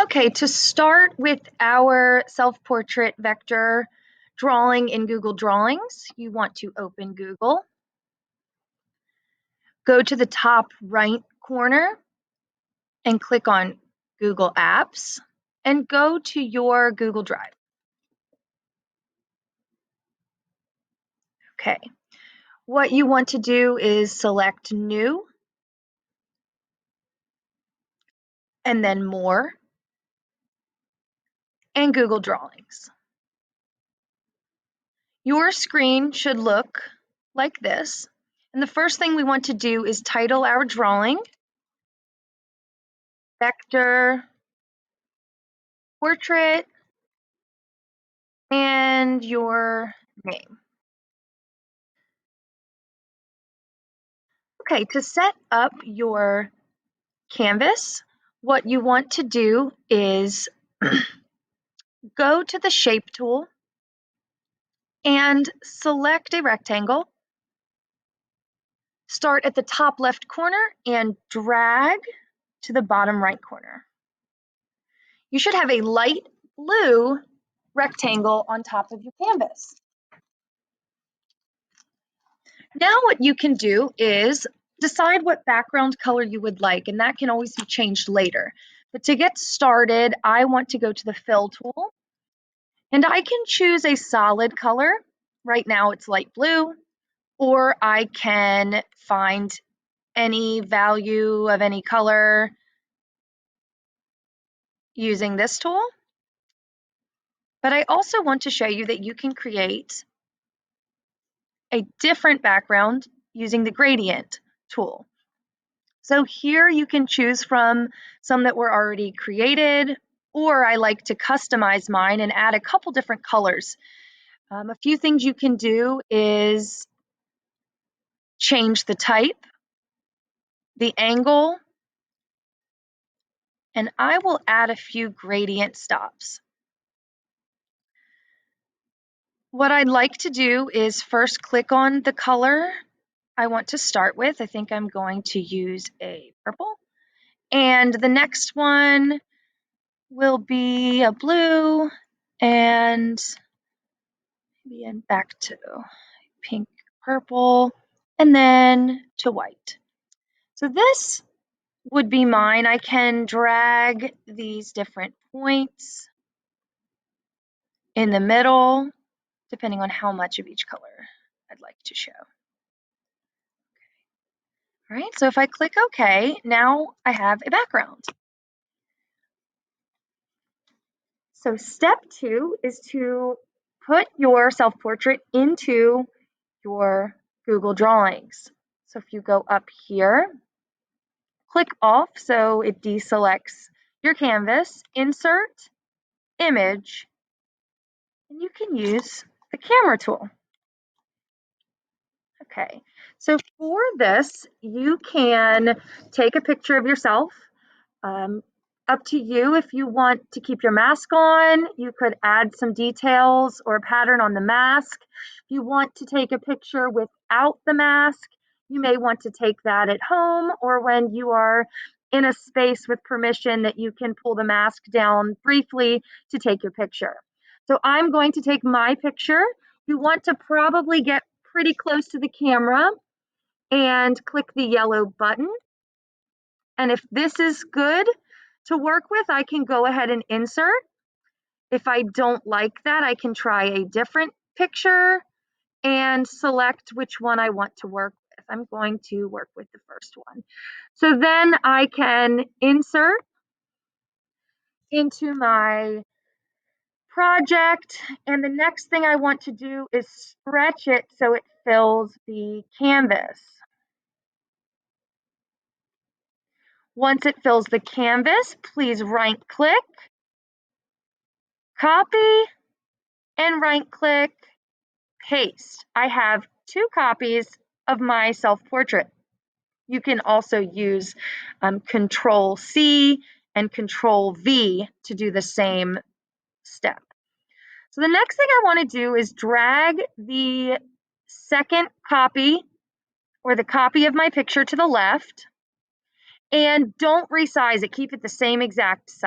Okay, to start with our self-portrait vector drawing in Google Drawings, you want to open Google, go to the top right corner and click on Google Apps and go to your Google Drive. Okay, what you want to do is select New and then More and Google Drawings. Your screen should look like this. And the first thing we want to do is title our drawing Vector Portrait and your name. Okay, to set up your canvas, what you want to do is go to the Shape tool and select a rectangle. Start at the top left corner and drag to the bottom right corner. You should have a light blue rectangle on top of your canvas. Now what you can do is decide what background color you would like, and that can always be changed later. But to get started, I want to go to the Fill tool, and I can choose a solid color. Right now it's light blue, or I can find any value of any color using this tool. But I also want to show you that you can create a different background using the Gradient tool. So here you can choose from some that were already created, or I like to customize mine and add a couple different colors. A few things you can do is change the type, the angle, and I will add a few gradient stops. What I'd like to do is first click on the color I want to start with. I think I'm going to use a purple. And the next one will be a blue and maybe back to pink, purple, and then to white. So this would be mine. I can drag these different points in the middle, depending on how much of each color I'd like to show. All right, so if I click OK, now I have a background. So step 2 is to put your self-portrait into your Google Drawings. So if you go up here, click off so it deselects your canvas, insert, image, and you can use the camera tool. Okay, so for this, you can take a picture of yourself. Up to you if you want to keep your mask on. You could add some details or a pattern on the mask. If you want to take a picture without the mask, you may want to take that at home or when you are in a space with permission that you can pull the mask down briefly to take your picture. So I'm going to take my picture. You want to probably get pretty close to the camera and click the yellow button. And if this is good to work with, I can go ahead and insert. If I don't like that, I can try a different picture and select which one I want to work with. I'm going to work with the first one. So then I can insert into my project, and the next thing I want to do is stretch it so it fills the canvas. Once it fills the canvas, please right-click, copy, and right-click, paste. I have 2 copies of my self-portrait. You can also use Control-C and Control-V to do the same step. So the next thing I want to do is drag the second copy or the copy of my picture to the left, and don't resize it. Keep it the same exact size.